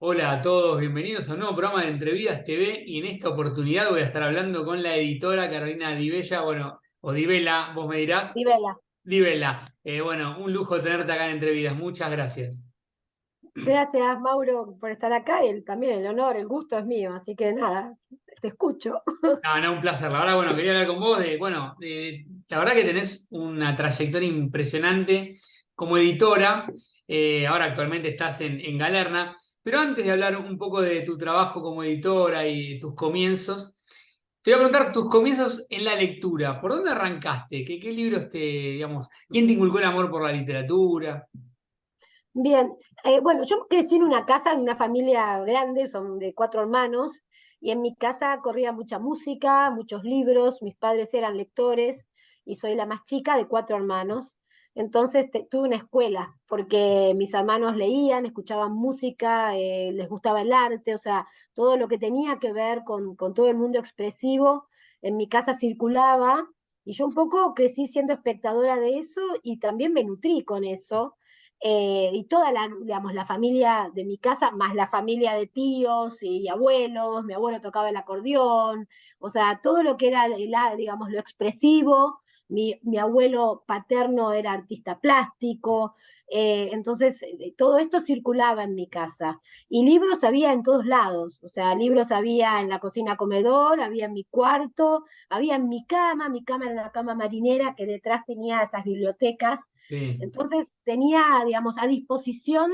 Hola a todos, bienvenidos a un nuevo programa de Entrevidas TV y en esta oportunidad voy a estar hablando con la editora Carolina Di Bella, bueno, o Di Bella, vos me dirás. Divela. Di Bella, bueno, un lujo tenerte acá en Entrevidas, muchas gracias. Gracias, Mauro, por estar acá y también el honor, el gusto es mío, así que nada, te escucho. No, no, un placer. La verdad, bueno, quería hablar con vos la verdad que tenés una trayectoria impresionante como editora. Ahora actualmente estás en Galerna, pero antes de hablar un poco de tu trabajo como editora y tus comienzos, te voy a preguntar tus comienzos en la lectura. ¿Por dónde arrancaste? ¿Qué libros digamos, quién te inculcó el amor por la literatura? Bien, bueno, yo crecí en una casa, en una familia grande, son de 4 hermanos, y en mi casa corría mucha música, muchos libros, mis padres eran lectores, y soy la más chica de 4 hermanos. Entonces tuve una escuela, porque mis hermanos leían, escuchaban música, les gustaba el arte, o sea, todo lo que tenía que ver con todo el mundo expresivo, en mi casa circulaba, y yo un poco crecí siendo espectadora de eso, y también me nutrí con eso y toda digamos, la familia de mi casa, más la familia de tíos y abuelos, mi abuelo tocaba el acordeón, o sea, todo lo que era, digamos, lo expresivo, mi abuelo paterno era artista plástico, entonces todo esto circulaba en mi casa. Y libros había en todos lados, o sea, libros había en la cocina comedor, había en mi cuarto, había en mi cama era una cama marinera que detrás tenía esas bibliotecas, Sí. entonces tenía, digamos, a disposición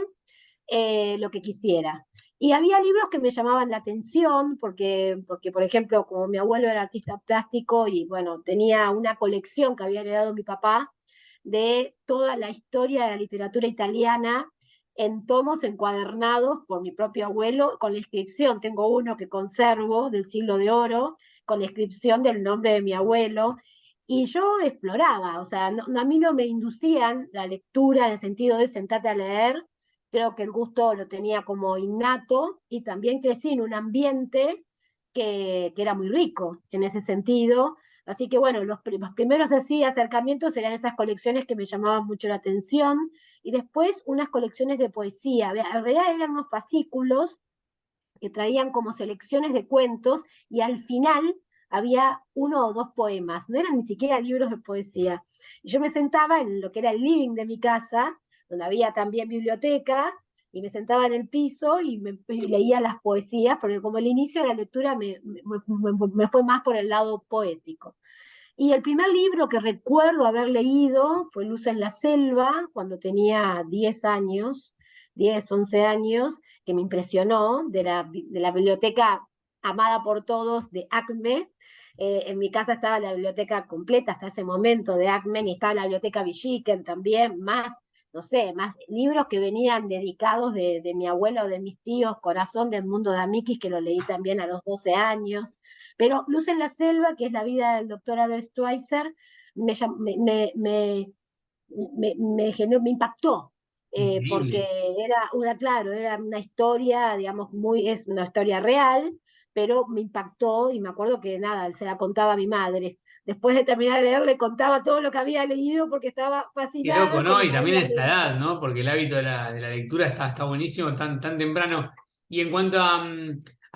lo que quisiera. Y había libros que me llamaban la atención, porque, por ejemplo, como mi abuelo era artista plástico y bueno, tenía una colección que había heredado mi papá de toda la historia de la literatura italiana en tomos encuadernados por mi propio abuelo, con la inscripción. Tengo uno que conservo del siglo de oro, con la inscripción del nombre de mi abuelo, y yo exploraba, o sea, a mí no me inducían la lectura en el sentido de sentarte a leer, creo que el gusto lo tenía como innato y también crecí en un ambiente que era muy rico en ese sentido. Así que bueno, los primeros así acercamientos eran esas colecciones que me llamaban mucho la atención y después unas colecciones de poesía. En realidad eran unos fascículos que traían como selecciones de cuentos y al final había uno o dos poemas, no eran ni siquiera libros de poesía. Y yo me sentaba en lo que era el living de mi casa, donde había también biblioteca, y me sentaba en el piso y leía las poesías, porque como el inicio de la lectura me fue más por el lado poético. Y el primer libro que recuerdo haber leído fue Luz en la Selva, cuando tenía 10 años, 10 11 años, que me impresionó, de la biblioteca amada por todos de ACME. En mi casa estaba la biblioteca completa hasta ese momento de ACME, y estaba la biblioteca Villiquen también, más, no sé, más libros que venían dedicados de mi abuelo o de mis tíos, Corazón del Mundo de Amikis, que lo leí también a los 12 años. Pero Luz en la Selva, que es la vida del doctor Alois Schweitzer, me, me impactó, porque Increíble. claro, era una historia, digamos, es una historia real, pero me impactó y me acuerdo que nada, se la contaba a mi madre. Después de terminar de leer, le contaba todo lo que había leído porque estaba Qué loco, fascinada con ¿no? lo Y que también había esa leído. edad, ¿no? Porque el hábito de la lectura está buenísimo tan temprano. Y en cuanto a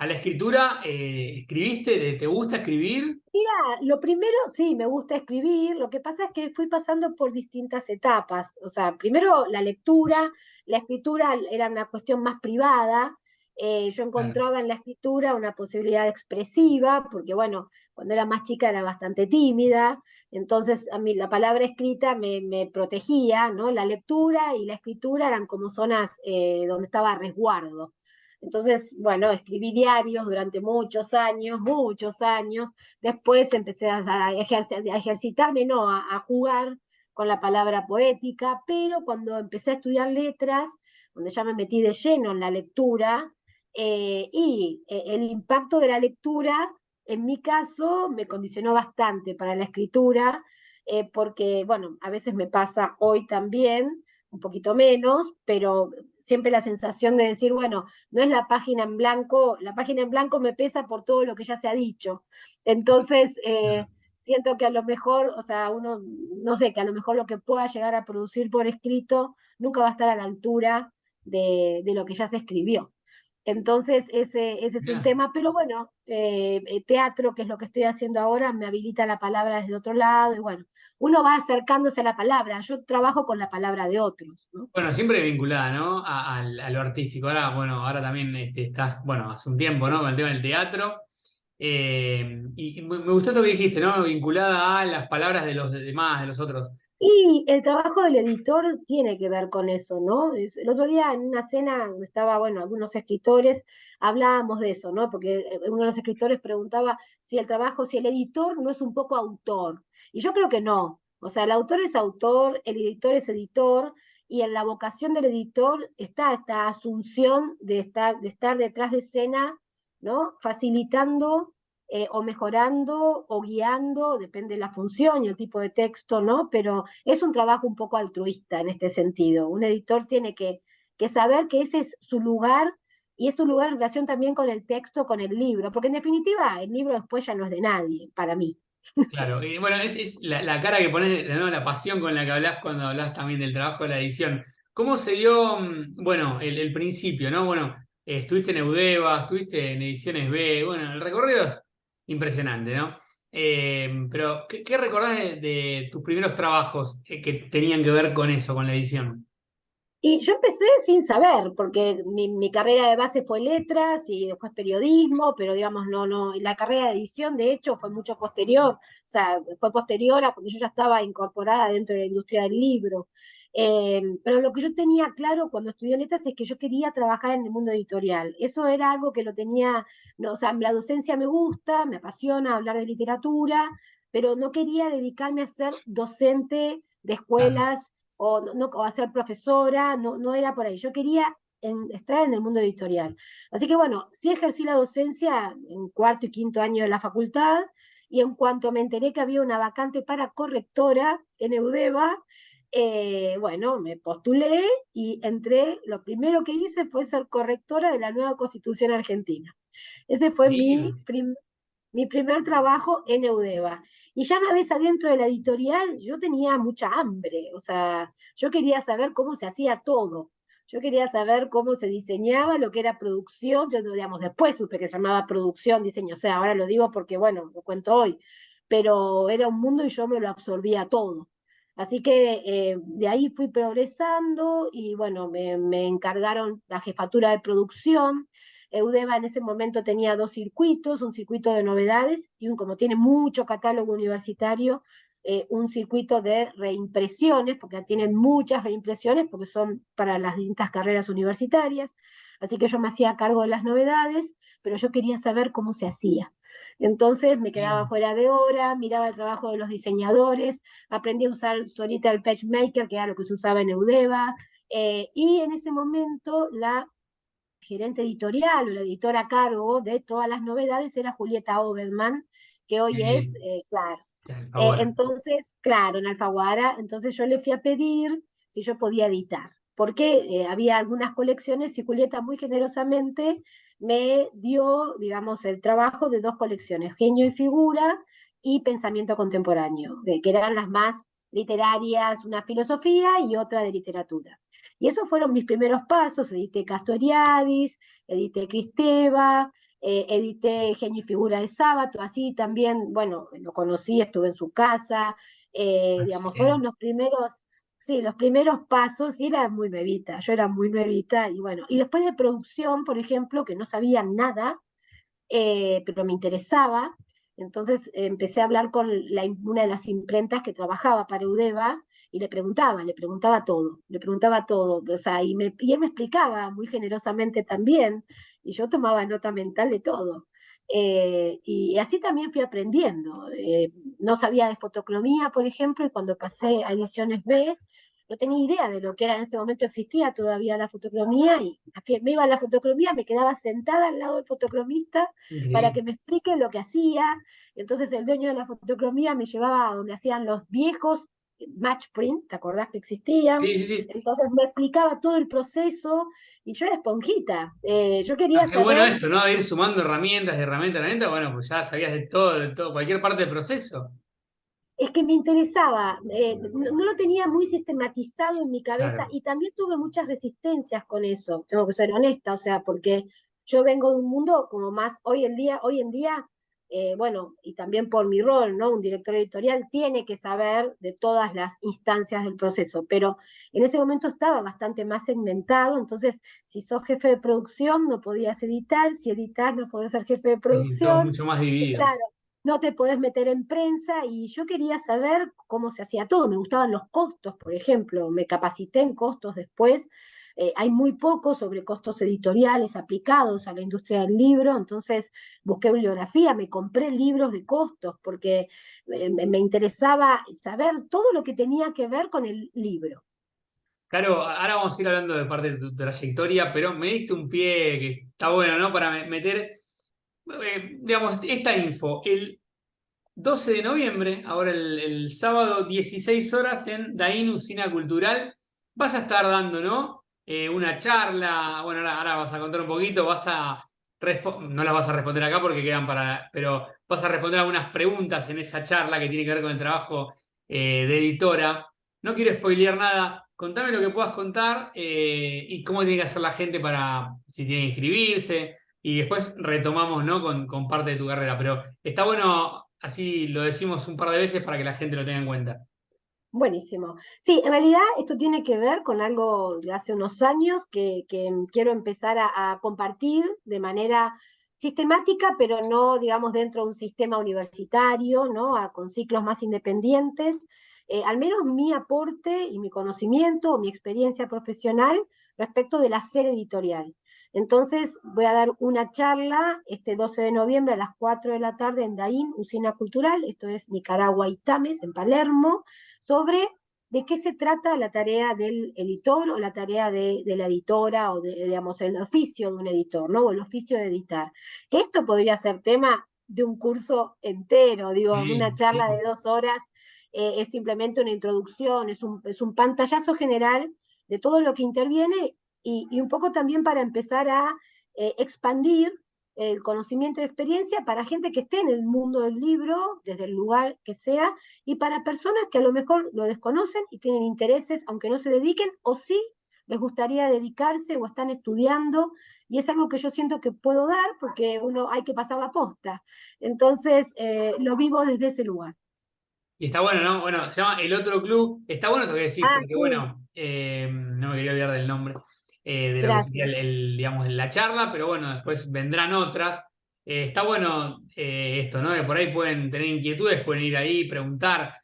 la escritura, ¿escribiste? ¿Te gusta escribir? Mira, lo primero, sí, me gusta escribir. Lo que pasa es que fui pasando por distintas etapas. O sea, primero la lectura, la escritura era una cuestión más privada. Yo Claro. encontraba en la escritura una posibilidad expresiva, porque bueno, cuando era más chica era bastante tímida. Entonces, a mí la palabra escrita me protegía, ¿no? La lectura y la escritura eran como zonas donde estaba a resguardo. Entonces, bueno, escribí diarios durante muchos años, muchos años. Después empecé a ejercitarme, no, a jugar con la palabra poética, pero cuando empecé a estudiar letras, donde ya me metí de lleno en la lectura, el impacto de la lectura, en mi caso, me condicionó bastante para la escritura, porque, bueno, a veces me pasa hoy también, un poquito menos, pero siempre la sensación de decir, bueno, no es la página en blanco me pesa por todo lo que ya se ha dicho. Entonces, siento que a lo mejor, o sea, uno, no sé, que a lo mejor lo que pueda llegar a producir por escrito nunca va a estar a la altura de lo que ya se escribió. Entonces, ese es un Mirá. tema, pero bueno, teatro, que es lo que estoy haciendo ahora, me habilita la palabra desde otro lado, y bueno, uno va acercándose a la palabra, yo trabajo con la palabra de otros, ¿no? Bueno, siempre vinculada, ¿no? A lo artístico. Ahora, bueno, ahora también estás, bueno, hace un tiempo, ¿no? Con el tema del teatro. Y me gustó esto que dijiste, ¿no? Vinculada a las palabras de los demás, de los otros. Y el trabajo del editor tiene que ver con eso, ¿no? El otro día en una cena donde estaba, bueno, algunos escritores, hablábamos de eso, ¿no? Porque uno de los escritores preguntaba si el trabajo, si el editor no es un poco autor. Y yo creo que no. O sea, el autor es autor, el editor es editor, y en la vocación del editor está esta asunción de estar detrás de escena, ¿no? Facilitando o mejorando o guiando, depende de la función y el tipo de texto, ¿no? Pero es un trabajo un poco altruista en este sentido. Un editor tiene que saber que ese es su lugar y es su lugar en relación también con el texto, con el libro, porque en definitiva el libro después ya no es de nadie, para mí. Claro, y bueno, es la cara que pones, ¿no? La pasión con la que hablas cuando hablas también del trabajo de la edición. ¿Cómo se dio, bueno, el principio, ¿no? Bueno, estuviste en Eudeva, estuviste en Ediciones B, bueno, el recorrido es impresionante, ¿no? Pero, ¿qué recordás de tus primeros trabajos que tenían que ver con eso, con la edición? Y yo empecé sin saber, porque mi carrera de base fue letras y después periodismo, pero digamos, no, la carrera de edición de hecho fue mucho posterior, o sea, fue posterior a cuando yo ya estaba incorporada dentro de la industria del libro. Pero lo que yo tenía claro cuando estudié letras es que yo quería trabajar en el mundo editorial. Eso era algo que lo tenía, no, o sea, la docencia me gusta, me apasiona hablar de literatura, pero no quería dedicarme a ser docente de Claro. escuelas o, no, o a ser profesora, no era por ahí. Yo quería estar en el mundo editorial. Así que bueno, sí ejercí la docencia en cuarto y quinto año de la facultad, y en cuanto me enteré que había una vacante para correctora en Eudeva, bueno, me postulé y entré, lo primero que hice fue ser correctora de la nueva Constitución Argentina. Ese fue Bien. mi primer trabajo en Eudeva. Y ya una vez adentro de la editorial, yo tenía mucha hambre, o sea, yo quería saber cómo se hacía todo. Yo quería saber cómo se diseñaba lo que era producción. Yo, digamos, después supe que se llamaba producción, diseño. O sea, ahora lo digo porque, bueno, lo cuento hoy. Pero era un mundo y yo me lo absorbía todo. Así que de ahí fui progresando y, bueno, me encargaron la jefatura de producción. Eudeva en ese momento tenía dos circuitos, un circuito de novedades y como tiene mucho catálogo universitario, un circuito de reimpresiones, porque tienen muchas reimpresiones, porque son para las distintas carreras universitarias. Así que yo me hacía cargo de las novedades, pero yo quería saber cómo se hacía. Entonces me quedaba Bien. fuera de hora, miraba el trabajo de los diseñadores, aprendí a usar solita el PageMaker, que era lo que se usaba en Eudeva, y en ese momento la gerente editorial o la editora a cargo de todas las novedades era Julieta Obedman, que Qué hoy es, bien. claro. Por favor. Entonces, claro, en Alfaguara, entonces yo le fui a pedir si yo podía editar, porque había algunas colecciones y Julieta muy generosamente me dio, digamos, el trabajo de dos colecciones, Genio y Figura y Pensamiento Contemporáneo, que eran las más literarias, una filosofía y otra de literatura. Y esos fueron mis primeros pasos. Edité Castoriadis, edité Cristeva, edité Genio y Figura de Sábato, así también, bueno, lo conocí, estuve en su casa, digamos, fueron Excelente. los primeros, sí, los primeros pasos, y era muy nuevita, yo era muy nuevita, y bueno, y después de producción, por ejemplo, que no sabía nada, pero me interesaba. Entonces empecé a hablar con una de las imprentas que trabajaba para Eudeva y le preguntaba todo, o sea, y él me explicaba muy generosamente también, y yo tomaba nota mental de todo. Y así también fui aprendiendo. No sabía de fotocromía, por ejemplo, y cuando pasé a Ediciones B, no tenía idea de lo que era en ese momento, existía todavía la fotocromía, y me iba a la fotocromía, me quedaba sentada al lado del fotocromista para que Increíble. me explique lo que hacía. Entonces el dueño de la fotocromía me llevaba a donde hacían los viejos match print, ¿te acordás que existían? Sí, sí, sí. Entonces me explicaba todo el proceso y yo era esponjita. Yo Ah, quería qué bueno saber, esto, ¿no? De ir sumando herramientas, de herramienta a herramienta. Bueno, pues ya sabías de todo, cualquier parte del proceso. es que me interesaba, no lo tenía muy sistematizado en mi cabeza Claro. y también tuve muchas resistencias con eso, tengo que ser honesta, o sea, porque yo vengo de un mundo como más hoy en día, bueno, y también por mi rol, ¿no? Un director editorial tiene que saber de todas las instancias del proceso, pero en ese momento estaba bastante más segmentado, entonces si sos jefe de producción no podías editar, si editas no podés ser jefe de Sí, todo producción, mucho más dividido. claro, no te podés meter en prensa y yo quería saber cómo se hacía todo. Me gustaban los costos, por ejemplo, me capacité en costos después. Hay muy poco sobre costos editoriales aplicados a la industria del libro, entonces busqué bibliografía, me compré libros de costos porque me interesaba saber todo lo que tenía que ver con el libro. Claro, ahora vamos a ir hablando de parte de tu trayectoria, pero me diste un pie que está bueno, ¿no? Para meter, digamos, esta info. El 12 de noviembre, ahora el sábado, 16 horas en Daín Usina Cultural, vas a estar dando, ¿no? Una charla, bueno, ahora vas a contar un poquito, no las vas a responder acá porque quedan para, pero vas a responder algunas preguntas en esa charla que tiene que ver con el trabajo de editora. No quiero spoilear nada, contame lo que puedas contar y cómo tiene que hacer la gente para, si tiene que inscribirse, y después retomamos, ¿no? Con parte de tu carrera, pero está bueno, así lo decimos un par de veces para que la gente lo tenga en cuenta. Buenísimo. Sí, en realidad esto tiene que ver con algo de hace unos años que quiero empezar a compartir de manera sistemática, pero no, digamos, dentro de un sistema universitario, ¿no? Con ciclos más independientes. Al menos mi aporte y mi conocimiento o mi experiencia profesional respecto del hacer editorial. Entonces, voy a dar una charla este 12 de noviembre a las 4 de la tarde en Daín, Usina Cultural, esto es Nicaragua y Tames, en Palermo, sobre de qué se trata la tarea del editor o la tarea de la editora o, digamos, el oficio de un editor, ¿no? O el oficio de editar. Esto podría ser tema de un curso entero, digo, una Sí, charla sí. de 2 horas es simplemente una introducción, es un pantallazo general de todo lo que interviene y un poco también para empezar a expandir el conocimiento y experiencia para gente que esté en el mundo del libro, desde el lugar que sea, y para personas que a lo mejor lo desconocen y tienen intereses, aunque no se dediquen, o sí les gustaría dedicarse o están estudiando, y es algo que yo siento que puedo dar porque uno hay que pasar la posta. Entonces, lo vivo desde ese lugar. Y está bueno, ¿no? Bueno, se llama El Otro Club. Está bueno lo que decís, Ah, porque sí, bueno, no me quería olvidar del nombre, de lo que sería gracias. digamos, la charla, pero bueno, después vendrán otras. Está bueno esto, ¿no? De por ahí pueden tener inquietudes, pueden ir ahí, preguntar.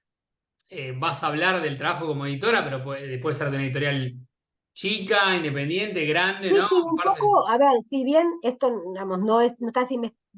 Vas a hablar del trabajo como editora, pero puede ser de una editorial chica, independiente, grande, Sí, ¿no? sí, un Aparte, poco, a ver, si bien esto, digamos, no está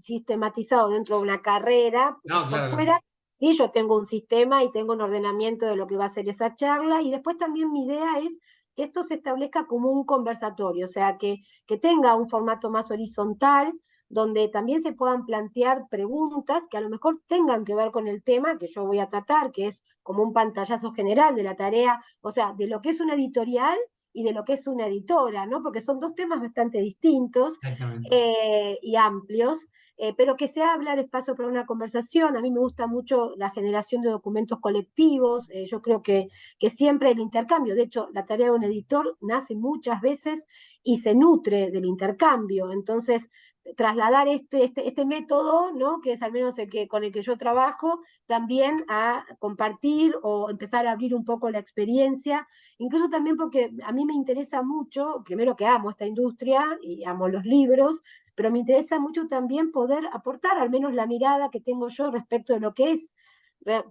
sistematizado dentro de una carrera, es no, por claro, claro. fuera, sí, yo tengo un sistema y tengo un ordenamiento de lo que va a ser esa charla, y después también mi idea es que esto se establezca como un conversatorio, o sea, que tenga un formato más horizontal, donde también se puedan plantear preguntas que a lo mejor tengan que ver con el tema que yo voy a tratar, que es como un pantallazo general de la tarea, o sea, de lo que es una editorial y de lo que es una editora, ¿no? Porque son dos temas bastante distintos Exactamente. y amplios, pero que se habla de espacio para una conversación. A mí me gusta mucho la generación de documentos colectivos, yo creo que siempre el intercambio, de hecho, la tarea de un editor nace muchas veces y se nutre del intercambio, entonces trasladar este método, ¿no? Que es al menos el que, con el que yo trabajo, también a compartir o empezar a abrir un poco la experiencia, incluso también porque a mí me interesa mucho, primero que amo esta industria y amo los libros, pero me interesa mucho también poder aportar al menos la mirada que tengo yo respecto de lo que es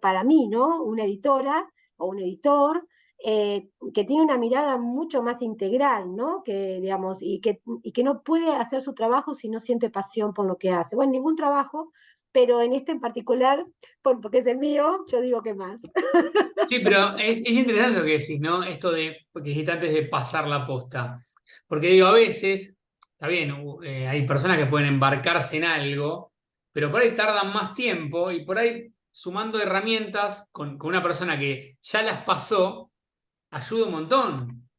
para mí, ¿no? Una editora o un editor que tiene una mirada mucho más integral, ¿no? Que, digamos, y que no puede hacer su trabajo si no siente pasión por lo que hace. Bueno, ningún trabajo, pero en este en particular, porque es el mío, yo digo que más. Sí, pero es interesante lo que decís, ¿no? Esto de, porque dijiste antes de pasar la posta. Porque digo, a veces, está bien, hay personas que pueden embarcarse en algo, pero por ahí tardan más tiempo y por ahí sumando herramientas con una persona que ya las pasó, ayuda un montón.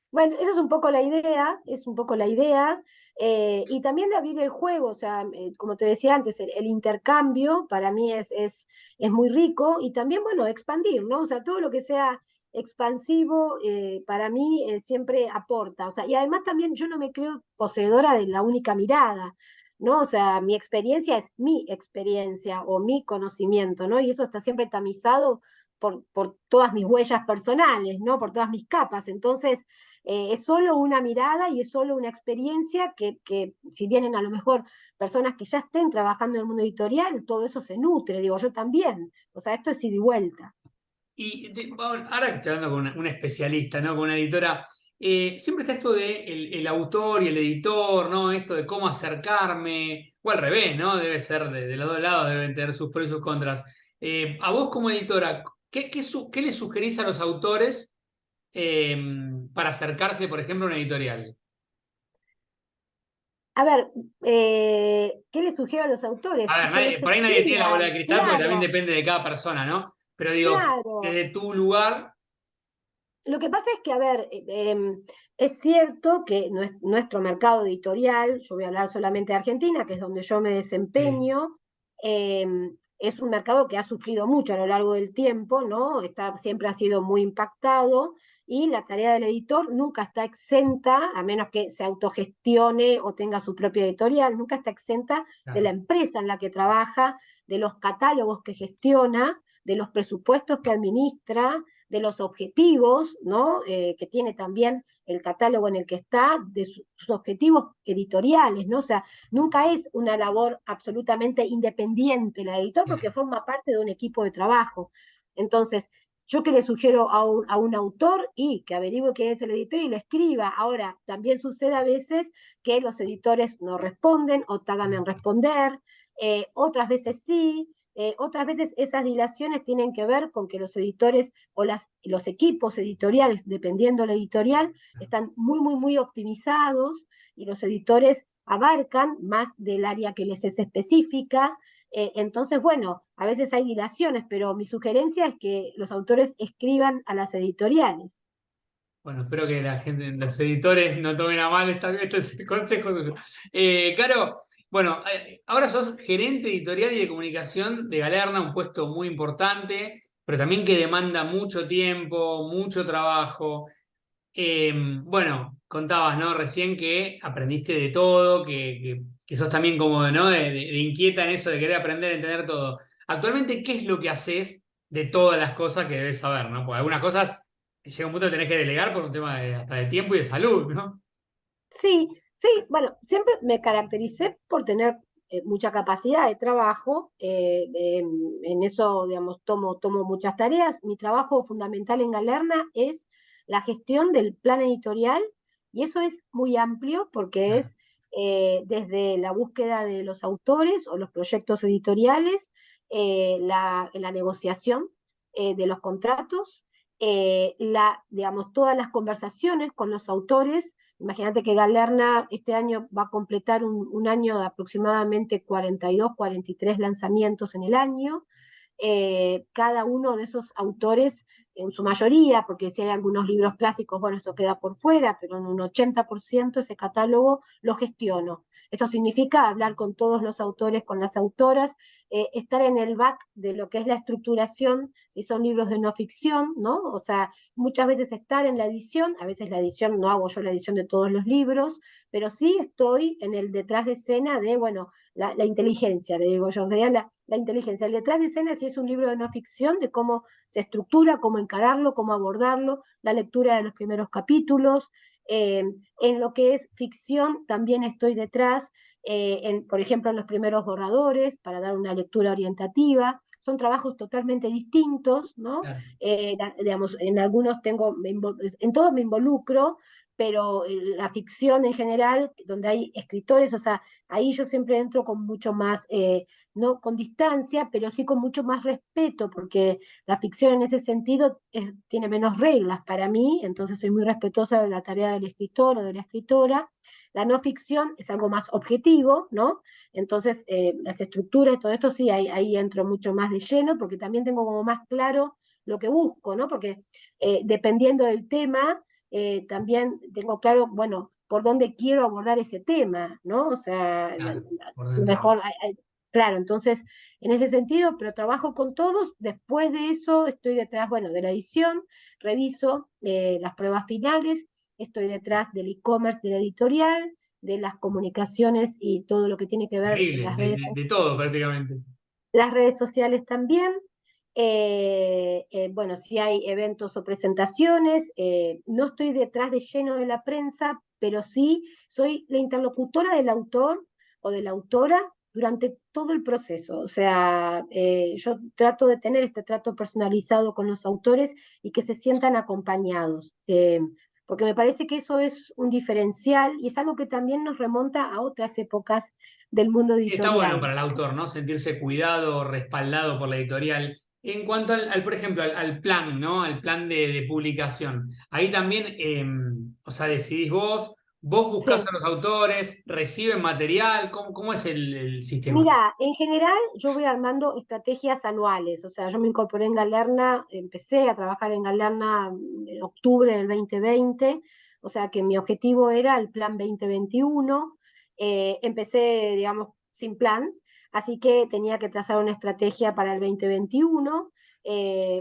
Bueno, eso es un poco la idea, es un poco la idea, y también de abrir el juego, o sea, como te decía antes, el intercambio para mí es muy rico y también, bueno, expandir, ¿no? O sea, todo lo que sea expansivo, para mí siempre aporta. O sea, y además también yo no me creo poseedora de la única mirada, ¿no? O sea, mi experiencia es mi experiencia o mi conocimiento, ¿no? Y eso está siempre tamizado por todas mis huellas personales, ¿no? Por todas mis capas. Entonces, es solo una mirada y es solo una experiencia que si vienen a lo mejor personas que ya estén trabajando en el mundo editorial, todo eso se nutre, digo, yo también. O sea, esto es ida y vuelta. Y ahora que estoy hablando con una especialista, ¿no? Con una editora, siempre está esto de el autor y el editor, ¿no? Esto de cómo acercarme, o al revés, ¿no? Debe ser de los dos lados, deben tener sus pros y sus contras. A vos como editora, ¿qué le sugerís a los autores eh, para acercarse, por ejemplo, a una editorial? A ver, ¿qué les sugiero a los autores? A ver, Y que les por ahí nadie tiene la bola escriban, de cristal porque también claro, depende de cada persona, ¿no? Pero digo, claro. desde tu lugar, Lo que pasa es que, a ver, es cierto que nuestro mercado editorial, yo voy a hablar solamente de Argentina, que es donde yo me sí, desempeño, es un mercado que ha sufrido mucho a lo largo del tiempo, ¿no? Siempre ha sido muy impactado y la tarea del editor nunca está exenta, a menos que se autogestione o tenga su propia editorial, nunca está exenta de la claro. empresa en la que trabaja, de los catálogos que gestiona, de los presupuestos que administra, de los objetivos, ¿no? Que tiene también el catálogo en el que está, de sus objetivos editoriales, ¿no? O sea, nunca es una labor absolutamente independiente la editor porque forma parte de un equipo de trabajo. Entonces, yo que le sugiero a un autor y que averigüe quién es el editor y le escriba. Ahora, también sucede a veces que los editores no responden o tardan en responder, otras veces sí, otras veces esas dilaciones tienen que ver con que los editores o los equipos editoriales, dependiendo la editorial, están muy, muy, muy optimizados y los editores abarcan más del área que les es específica. Entonces, bueno, a veces hay dilaciones, pero mi sugerencia es que los autores escriban a las editoriales. Bueno, espero que la gente, los editores no tomen a mal este consejo tuyo. Caro, bueno, ahora sos gerente editorial y de comunicación de Galerna, un puesto muy importante, pero también que demanda mucho tiempo, mucho trabajo. Bueno, contabas, ¿no? Recién que aprendiste de todo, que sos también como, ¿no? De inquieta en eso de querer aprender, entender todo. Actualmente, ¿qué es lo que haces de todas las cosas que debes saber, ¿no? Porque algunas cosas llega un punto que tenés que delegar por un tema hasta de tiempo y de salud, ¿no? Sí, sí, bueno, siempre me caractericé por tener mucha capacidad de trabajo, en eso, digamos, tomo muchas tareas. Mi trabajo fundamental en Galerna es la gestión del plan editorial y eso es muy amplio porque Claro. es desde la búsqueda de los autores o los proyectos editoriales, la negociación de los contratos, digamos, todas las conversaciones con los autores. Imagínate que Galerna este año va a completar un año de aproximadamente 42, 43 lanzamientos en el año. Cada uno de esos autores, en su mayoría, porque si hay algunos libros clásicos, bueno, eso queda por fuera, pero en un 80% ese catálogo lo gestiono. Esto significa hablar con todos los autores, con las autoras, estar en el back de lo que es la estructuración, si son libros de no ficción, ¿no? O sea, muchas veces estar en la edición, a veces la edición, no hago yo la edición de todos los libros, pero sí estoy en el detrás de escena de, bueno, la inteligencia, le digo yo, sería la inteligencia. El detrás de escena sí es un libro de no ficción, de cómo se estructura, cómo encararlo, cómo abordarlo, la lectura de los primeros capítulos. En lo que es ficción también estoy detrás, por ejemplo, en los primeros borradores, para dar una lectura orientativa. Son trabajos totalmente distintos, ¿no? Claro. Digamos, en algunos en todos me involucro, pero la ficción en general, donde hay escritores, o sea, ahí yo siempre entro con mucho más, no con distancia, pero sí con mucho más respeto, porque la ficción en ese sentido tiene menos reglas para mí, entonces soy muy respetuosa de la tarea del escritor o de la escritora. La no ficción es algo más objetivo, ¿no? Entonces, las estructuras y todo esto, sí, ahí entro mucho más de lleno, porque también tengo como más claro lo que busco, ¿no? Porque dependiendo del tema, también tengo claro, bueno, por dónde quiero abordar ese tema, ¿no? O sea, Claro, por dentro. mejor Claro, entonces, en ese sentido, pero trabajo con todos. Después de eso, estoy detrás, bueno, de la edición, reviso las pruebas finales, estoy detrás del e-commerce, de la editorial, de las comunicaciones y todo lo que tiene que ver en Increíble, de todo prácticamente. las redes sociales también. Bueno, si hay eventos o presentaciones, no estoy detrás de lleno de la prensa, pero sí soy la interlocutora del autor o de la autora durante todo el proceso. O sea, yo trato de tener este trato personalizado con los autores y que se sientan acompañados. Porque me parece que eso es un diferencial y es algo que también nos remonta a otras épocas del mundo Está bueno editorial. para el autor, ¿no? Sentirse cuidado, respaldado por la editorial. En cuanto por ejemplo, al plan, ¿no? Al plan de publicación. Ahí también, o sea, decidís vos buscás Sí. a los autores, reciben material, ¿cómo es el sistema? Mira, en general yo voy armando estrategias anuales, o sea, yo me incorporé en Galerna, empecé a trabajar en Galerna en octubre del 2020, o sea que mi objetivo era el plan 2021. Empecé, digamos, sin plan, así que tenía que trazar una estrategia para el 2021.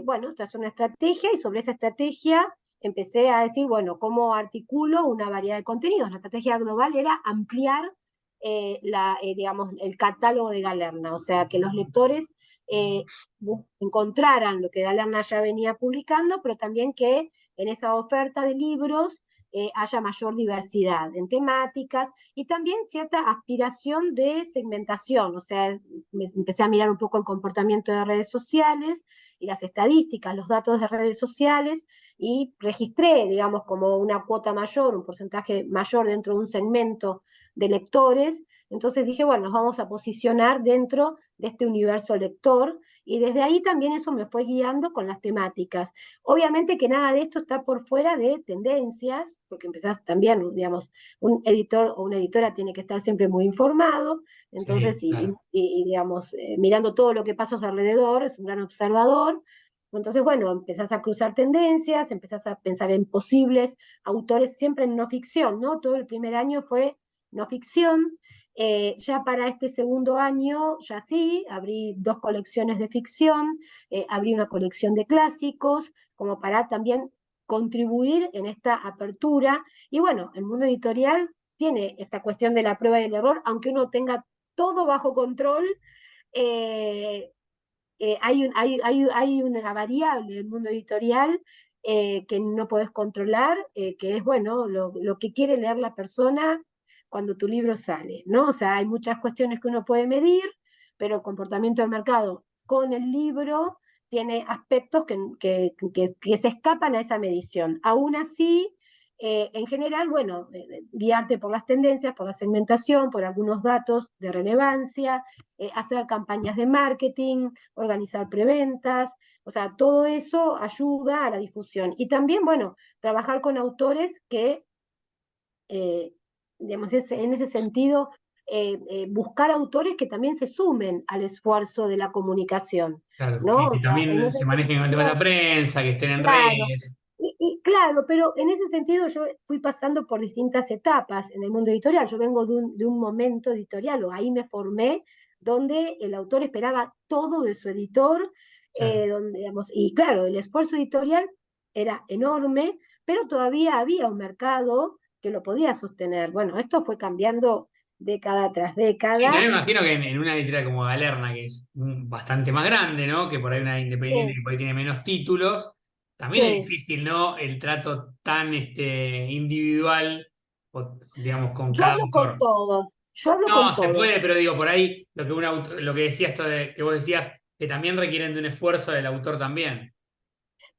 Bueno, trazé una estrategia y sobre esa estrategia empecé a decir, bueno, ¿cómo articulo una variedad de contenidos? La estrategia global era ampliar digamos, el catálogo de Galerna, o sea, que los lectores eh, encontraran lo que Galerna ya venía publicando, pero también que en esa oferta de libros haya mayor diversidad en temáticas y también cierta aspiración de segmentación, o sea, empecé a mirar un poco el comportamiento de redes sociales y las estadísticas, los datos de redes sociales y registré, digamos, como una cuota mayor, un porcentaje mayor dentro de un segmento de lectores. Entonces dije, bueno, nos vamos a posicionar dentro de este universo lector y desde ahí también eso me fue guiando con las temáticas. Obviamente que nada de esto está por fuera de tendencias, porque empezás también, digamos, un editor o una editora tiene que estar siempre muy informado, entonces, Sí, claro. digamos, mirando todo lo que pasa a su alrededor, es un gran observador. Entonces, bueno, empezás a cruzar tendencias, empezás a pensar en posibles autores siempre en no ficción, ¿no? Todo el primer año fue no ficción. Ya para este segundo año, ya sí, abrí dos colecciones de ficción, abrí una colección de clásicos, como para también contribuir en esta apertura. Y bueno, el mundo editorial tiene esta cuestión de la prueba y el error, aunque uno tenga todo bajo control, eh, hay una variable del mundo editorial que no podés controlar, que es, bueno, lo que quiere leer la persona cuando tu libro sale, ¿no? O sea, hay muchas cuestiones que uno puede medir, pero el comportamiento del mercado con el libro tiene aspectos que se escapan a esa medición. Aún así, en general, bueno, guiarte por las tendencias, por la segmentación, por algunos datos de relevancia, hacer campañas de marketing, organizar preventas, o sea, todo eso ayuda a la difusión. Y también, bueno, trabajar con autores que, eh, digamos, en ese sentido, buscar autores que también se sumen al esfuerzo de la comunicación, Claro, ¿no? O que sea, en también ese se manejen con el tema de la sentido, prensa, que estén en claro. redes. Claro, pero en ese sentido yo fui pasando por distintas etapas en el mundo editorial. Yo vengo de un momento editorial, o ahí me formé, donde el autor esperaba todo de su editor, Claro. donde, digamos, y claro, el esfuerzo editorial era enorme, pero todavía había un mercado que lo podía sostener. Bueno, esto fue cambiando década tras Sí, también década. me imagino que en una editorial como Galerna, que es bastante más grande, ¿no? Que por ahí una independiente Sí, que por ahí tiene menos títulos, también es sí. difícil, ¿no? El trato tan individual, digamos, con Yo cada hablo con autor. todos, yo hablo No, con se todos. puede, pero digo, por ahí lo que decías, que vos decías, que también requieren de un esfuerzo del autor también.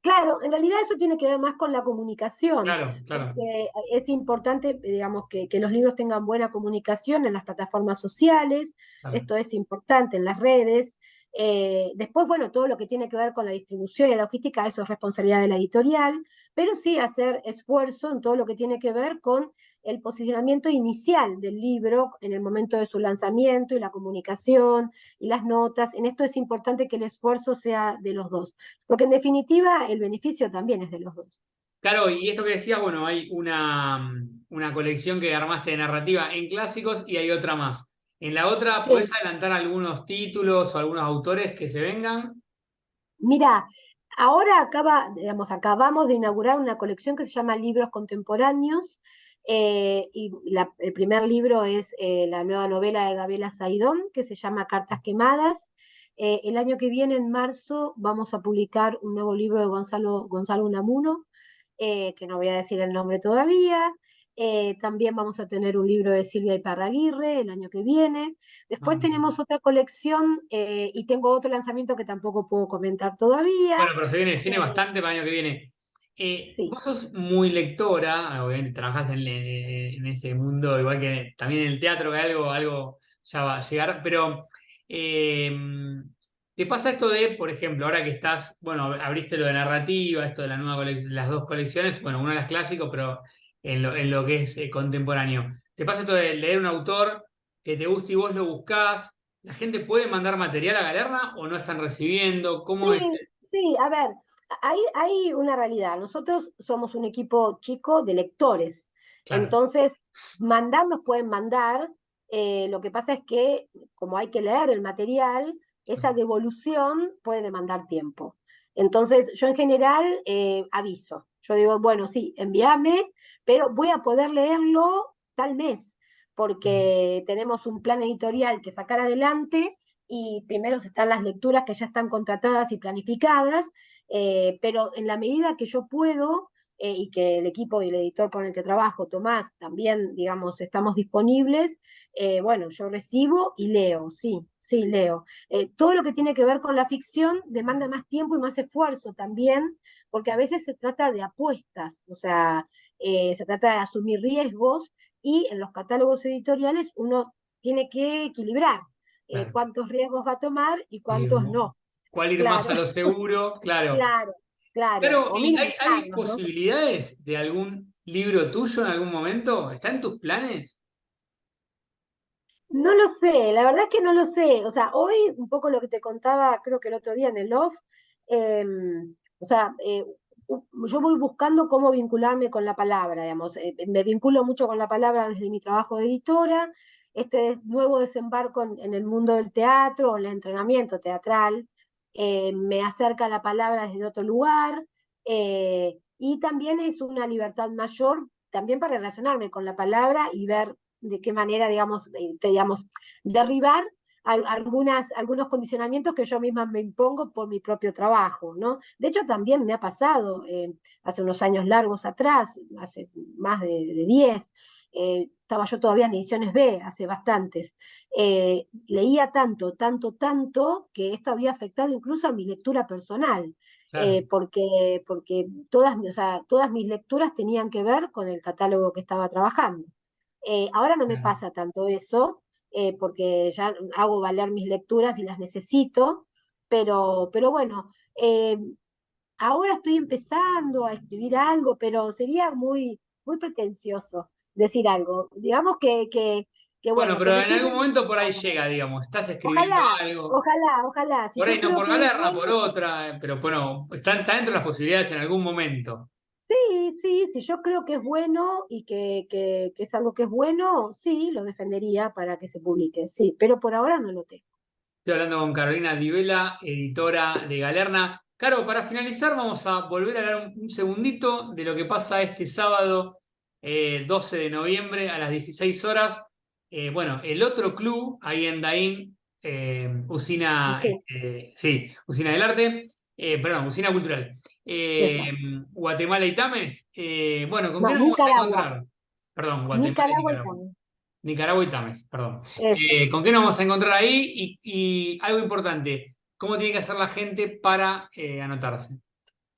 Claro, en realidad eso tiene que ver más con la comunicación, Claro, claro, porque es importante, digamos, que los libros tengan buena comunicación en las plataformas sociales, claro. esto es importante en las redes. Después, bueno, todo lo que tiene que ver con la distribución y la logística, eso es responsabilidad de la editorial, pero sí hacer esfuerzo en todo lo que tiene que ver con el posicionamiento inicial del libro en el momento de su lanzamiento y la comunicación y las notas. En esto es importante que el esfuerzo sea de los dos. Porque en definitiva el beneficio también es de los dos. Claro, y esto que decías, bueno, hay una colección que armaste de narrativa en clásicos y hay otra más. En la otra, Sí, ¿podés adelantar algunos títulos o algunos autores que se vengan? mira, ahora digamos, acabamos de inaugurar una colección que se llama Libros Contemporáneos, y el primer libro es la nueva novela de Gabriela Saidón, que se llama Cartas Quemadas. El año que viene, en marzo, vamos a publicar un nuevo libro de Gonzalo Unamuno, que no voy a decir el nombre todavía. También vamos a tener un libro de Silvia Iparraguirre el año que viene. Después Ah, tenemos otra colección, y tengo otro lanzamiento que tampoco puedo comentar todavía. bueno, pero se viene Eh, bastante para el año que viene. sí, Vos sos muy lectora, obviamente trabajás en ese mundo, igual que también en el teatro, que algo ya va a llegar, pero eh, ¿te pasa esto de, por ejemplo, ahora que estás, bueno, abriste lo de narrativa, esto de la nueva las dos colecciones, bueno, una de las clásicos, pero en lo que es contemporáneo? ¿Te pasa esto de leer un autor que te gusta y vos lo buscás? ¿La gente puede mandar material a Galerna o no están recibiendo? ¿Cómo es? sí, sí, a ver, hay una realidad. Nosotros somos un equipo chico de lectores, Claro. entonces nos pueden mandar. Lo que pasa es que, como hay que leer el material, esa devolución puede demandar tiempo. Entonces, yo en general aviso. Yo digo, bueno, sí, envíame, pero voy a poder leerlo tal mes, porque tenemos un plan editorial que sacar adelante, y primero están las lecturas que ya están contratadas y planificadas, pero en la medida que yo puedo, y que el equipo y el editor con el que trabajo, Tomás, también, digamos, estamos disponibles, bueno, yo recibo y leo, sí, sí, leo. Todo lo que tiene que ver con la ficción demanda más tiempo y más esfuerzo también, porque a veces se trata de apuestas, o sea, se trata de asumir riesgos, y en los catálogos editoriales uno tiene que equilibrar Claro. cuántos riesgos va a tomar y Sí, cuántos no. ¿cuál ir más Claro, a lo seguro? Claro. claro, claro. Claro, O ¿y hay minimizarlos, ¿no? posibilidades de algún libro tuyo en algún momento? ¿Está en tus planes? No lo sé, la verdad es que no lo sé. O sea, hoy un poco lo que te contaba, creo que el otro día en el off, eh, o sea, yo voy buscando cómo vincularme con la palabra, digamos. Me vinculo mucho con la palabra desde mi trabajo de editora. Este nuevo desembarco en el mundo del teatro, el entrenamiento teatral, me acerca a la palabra desde otro lugar, y también es una libertad mayor también para relacionarme con la palabra y ver de qué manera, digamos, derribar algunos condicionamientos que yo misma me impongo por mi propio trabajo, ¿no? De hecho, también me ha pasado, hace unos años largos atrás, hace más de 10, estaba yo todavía en ediciones B, hace bastantes, leía tanto, tanto, tanto, que esto había afectado incluso a mi lectura personal. Claro. Porque o sea, todas mis lecturas tenían que ver con el catálogo que estaba trabajando. Ahora no me Claro. pasa tanto eso, porque ya hago valer mis lecturas y las necesito, pero bueno, ahora estoy empezando a escribir algo, pero sería muy, muy pretencioso decir algo. Digamos que Bueno, bueno, que pero me en estoy algún momento por ahí dedicando. llega, digamos. Estás escribiendo Ojalá, algo. ojalá, ojalá. Si Por yo ahí no creo por que es Galerna, por bueno, otra, pero bueno, está dentro de las posibilidades en algún momento. sí, sí, si yo creo que es bueno y que es algo que es bueno, sí, lo defendería para que se publique, sí, pero por ahora no lo tengo. Estoy hablando con Carolina Di Vela, editora de Galerna. Caro, para finalizar, vamos a volver a hablar un segundito de lo que pasa este sábado 12 de noviembre a las 16 horas. Bueno, el otro club, ahí en Daín, Y Usina, sí, sí, Usina del Arte, perdón, Usina Cultural. Eh, exacto. Guatemala y Tames. Bueno, ¿con No, qué nos vamos a Nicaragua, encontrar? Perdón, Guatemala y Nicaragua y Nicaragua. también. Nicaragua y Tames, perdón. Eso. ¿Con qué nos vamos a encontrar ahí? Y algo importante, ¿cómo tiene que hacer la gente para anotarse?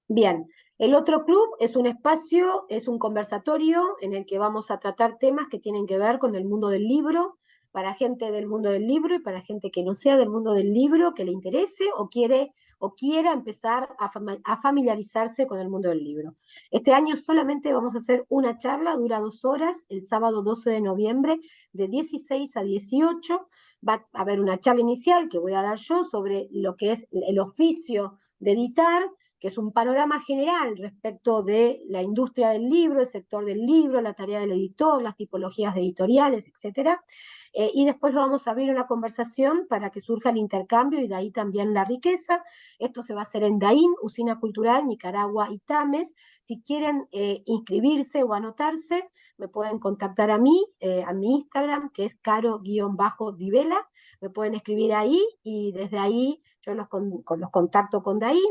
Bien, el otro club es un espacio, es un conversatorio en el que vamos a tratar temas que tienen que ver con el mundo del libro, para gente del mundo del libro y para gente que no sea del mundo del libro, que le interese o quiera empezar a familiarizarse con el mundo del libro. Este año solamente vamos a hacer una charla, dura 2 horas, el sábado 12 de noviembre, de 16 a 18. Va a haber una charla inicial que voy a dar yo sobre lo que es el oficio de editar, que es un panorama general respecto de la industria del libro, el sector del libro, la tarea del editor, las tipologías de editoriales, etcétera. y después lo vamos a abrir una conversación para que surja el intercambio y de ahí también la riqueza. Esto se va a hacer en Daín, Usina Cultural, Nicaragua y Tames. Si quieren inscribirse o anotarse, me pueden contactar a mi Instagram, que es caro-divela. Me pueden escribir ahí y desde ahí yo los contacto con Daín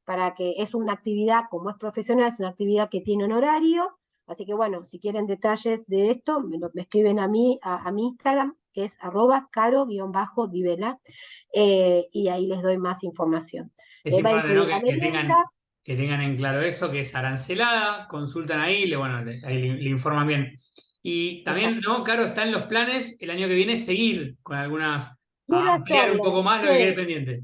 para que es una actividad, como es profesional, es una actividad que tiene un horario. Así que bueno, si quieren detalles de esto, me escriben a mí, a mi Instagram, que es @caro-divela, y ahí les doy más información. Es Va a importante, ¿no? incluir la merienda. Que tengan en claro eso, que es arancelada, consultan ahí, bueno, ahí le informan bien. Y también, Exacto. ¿no? Caro, está en los planes el año que viene seguir con algunas, a Quiero ampliar un poco hacerlo, más lo que quede sí. pendiente.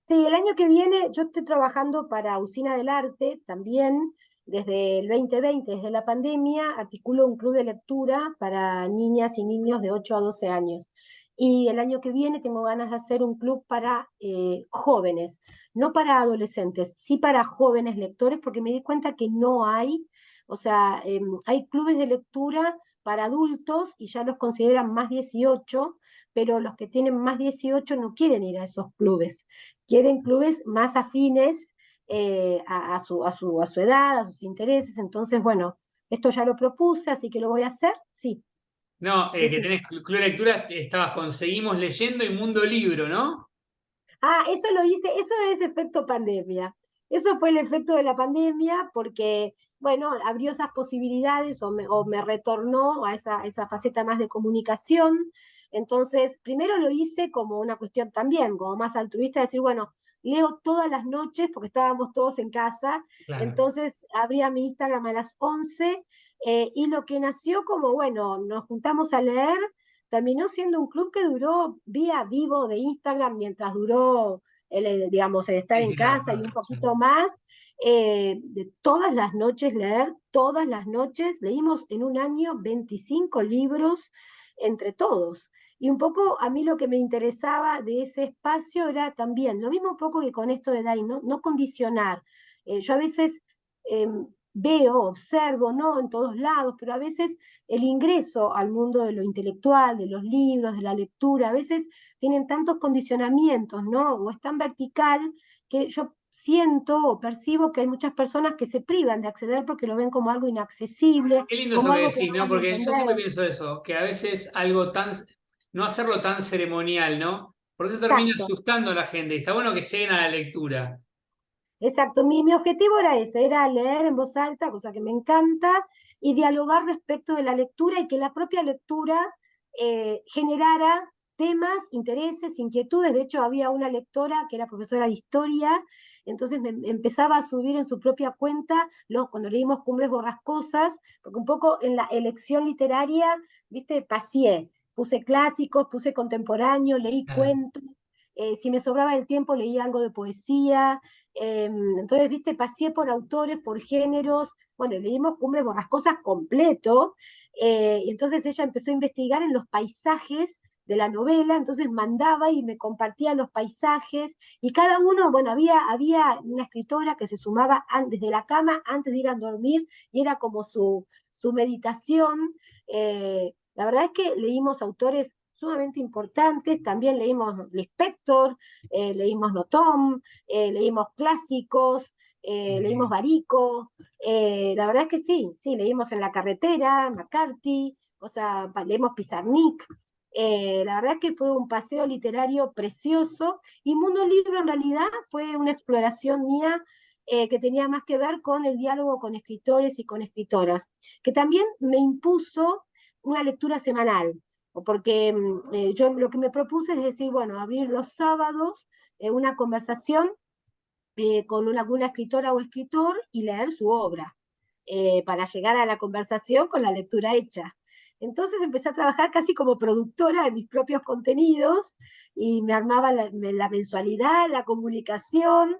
Sí, el año que viene yo estoy trabajando para Usina del Arte también. Desde el 2020, desde la pandemia, articulo un club de lectura para niñas y niños de 8 a 12 años. Y el año que viene tengo ganas de hacer un club para jóvenes, no para adolescentes, sí para jóvenes lectores, porque me di cuenta que no hay, o sea, hay clubes de lectura para adultos y ya los consideran más 18, pero los que tienen más 18 no quieren ir a esos clubes, quieren clubes más afines a su edad, a sus intereses. Entonces, bueno, esto ya lo propuse, así que lo voy a hacer. Sí, No, sí, que sí. tenés club de lectura, estabas con Seguimos Leyendo y Mundo Libro, ¿no? Ah, eso lo hice, eso es efecto pandemia. Eso fue el efecto de la pandemia porque, bueno, abrió esas posibilidades o me retornó a esa faceta más de comunicación. Entonces, primero lo hice como una cuestión también, como más altruista, decir, bueno, leo todas las noches porque estábamos todos en casa. Claro. Entonces, abría mi Instagram a las 11, y lo que nació como, bueno, nos juntamos a leer. Terminó siendo un club que duró vía vivo de Instagram mientras duró, digamos, el estar Sí, en sí, claro, casa y claro, un sí. poquito más. De todas las noches leer, todas las noches. Leímos en un año 25 libros entre todos. Y un poco a mí lo que me interesaba de ese espacio era también, lo mismo un poco que con esto de DAI, no condicionar. Yo a veces eh, veo, observo, no en todos lados, pero a veces el ingreso al mundo de lo intelectual, de los libros, de la lectura, a veces tienen tantos condicionamientos, ¿no? O es tan vertical que yo siento o percibo que hay muchas personas que se privan de acceder porque lo ven como algo inaccesible, Qué lindo eso como que algo que decís, no ¿no? van a Porque yo siempre entender. pienso eso, que a veces algo tan, no hacerlo tan ceremonial, ¿no? Porque eso termina Exacto. asustando a la gente y está bueno que lleguen a la lectura. Exacto, mi objetivo era ese, era leer en voz alta, cosa que me encanta, y dialogar respecto de la lectura y que la propia lectura generara temas, intereses, inquietudes. De hecho, había una lectora que era profesora de historia, entonces me empezaba a subir en su propia cuenta cuando leímos Cumbres Borrascosas, porque un poco en la elección literaria, viste, paseé, puse clásicos, puse contemporáneo, leí Claro. cuentos, si me sobraba el tiempo leía algo de poesía. Entonces, viste, pasé por autores, por géneros. Bueno, leímos Cumbre Borrascosas completo. Y entonces ella empezó a investigar en los paisajes de la novela, entonces mandaba y me compartía los paisajes, y cada uno, bueno, había una escritora que se sumaba desde la cama antes de ir a dormir, y era como su meditación. La verdad es que leímos autores sumamente importantes, también leímos Lispector, leímos Notom, leímos clásicos, leímos Barico. La verdad es que sí, sí, leímos En la carretera, McCarthy, o sea, leímos Pizarnik. La verdad es que fue un paseo literario precioso, y Mundo Libro en realidad fue una exploración mía, que tenía más que ver con el diálogo con escritores y con escritoras, que también me impuso una lectura semanal, porque yo lo que me propuse es decir, bueno, abrir los sábados una conversación con alguna escritora o escritor y leer su obra, para llegar a la conversación con la lectura hecha. Entonces empecé a trabajar casi como productora de mis propios contenidos y me armaba la mensualidad, la comunicación,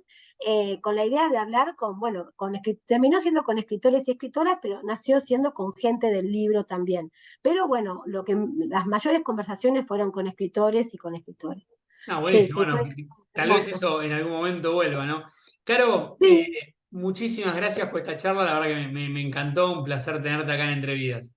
con la idea de hablar bueno, terminó siendo con escritores y escritoras, pero nació siendo con gente del libro también. Pero bueno, las mayores conversaciones fueron con escritores y con escritores. No, Sí, buenísimo. sí, Bueno, fue tal vez hermoso. eso en algún momento vuelva, ¿no? Caro, Sí, muchísimas gracias por esta charla. La verdad que me encantó. Un placer tenerte acá en Entrevidas.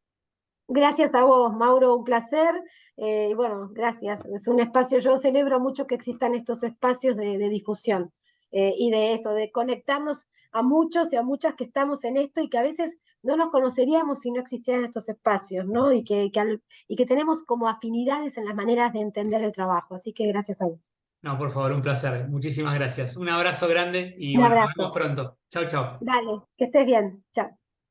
Gracias a vos, Mauro, un placer. Y bueno, gracias. Es un espacio, yo celebro mucho que existan estos espacios de difusión y de eso, de conectarnos a muchos y a muchas que estamos en esto y que a veces no nos conoceríamos si no existieran estos espacios, ¿no? Y que tenemos como afinidades en las maneras de entender el trabajo. Así que gracias a vos. No, por favor, un placer. Muchísimas gracias. Un abrazo grande y Un bueno, nos vemos abrazo. pronto. Chau, chau. Dale, que estés bien. Chao.